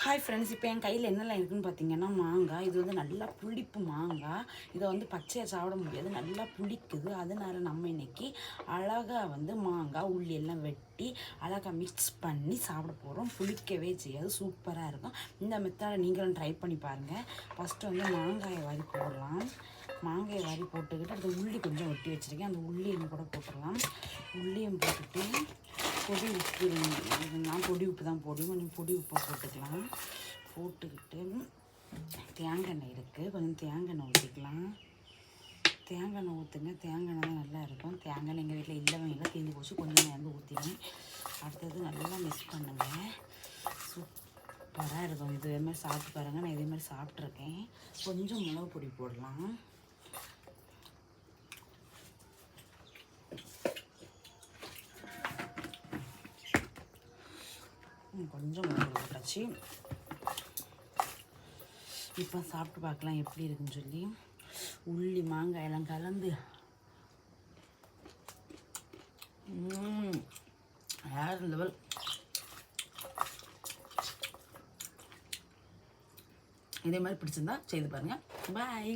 Hi friends, இப்போ என் கையில் என்னெல்லாம் இருக்குதுன்னு பார்த்தீங்கன்னா மாங்காய். இது வந்து நல்லா புளிப்பு மாங்காய். இதை வந்து பச்சையாக சாப்பிட முடியாது, நல்லா புளிக்குது. அதனால நம்ம இன்னைக்கு அழகாக வந்து மாங்காய் உள்ளி எல்லாம் வெட்டி அழகாக மிக்ஸ் பண்ணி சாப்பிட போகிறோம். புளிக்கவே செய்யாது, சூப்பராக இருக்கும். இந்த மெத்தடை நீங்களும் ட்ரை பண்ணி பாருங்கள். ஃபஸ்ட்டு வந்து மாங்காயை வாரி போடலாம். மாங்காயை வாரி போட்டுக்கிட்டு அந்த உள்ளி கொஞ்சம் வெட்டி வச்சுருக்கேன், அந்த உள்ளியும் கூட போட்டுடலாம். உள்ளியும் போட்டுட்டு பொடி உப்பு, நான் பொடி உப்பு தான் போடுவேன், நீங்கள் பொடி உப்பை போட்டுக்கலாம். போட்டுக்கிட்டு தேங்காய் எண்ணெய் இருக்குது, கொஞ்சம் தேங்காய் எண்ணெய் ஊற்றிக்கலாம். தேங்காய் எண்ணெய் ஊற்றுங்க, தேங்காய் எண்ணெய் தான் நல்லா இருக்கும். தேங்காய் எண்ணெய் எங்கள் வீட்டில் இல்லைவங்க தீர்ந்து போச்சு, கொஞ்சம் நேரம் ஊற்றினேன். அடுத்தது நல்லா மிக்ஸ் பண்ணுங்கள், சூப்பராக இருக்கும். இதேமாதிரி சாப்பிட்டு பாருங்கள், நான் இதேமாதிரி சாப்பிட்ருக்கேன். கொஞ்சம் மிளகு பொடி போடலாம். கொஞ்சம் மிளகு போட்டாச்சு. இப்போ சாப்பிட்டு பார்க்கலாம் எப்படி இருக்குன்னு சொல்லி. உள்ளி மாங்காய் எல்லாம் கலந்து வேற லெவல். இதே மாதிரி பிடிச்சிருந்தா செய்து பாருங்கள். பாய்.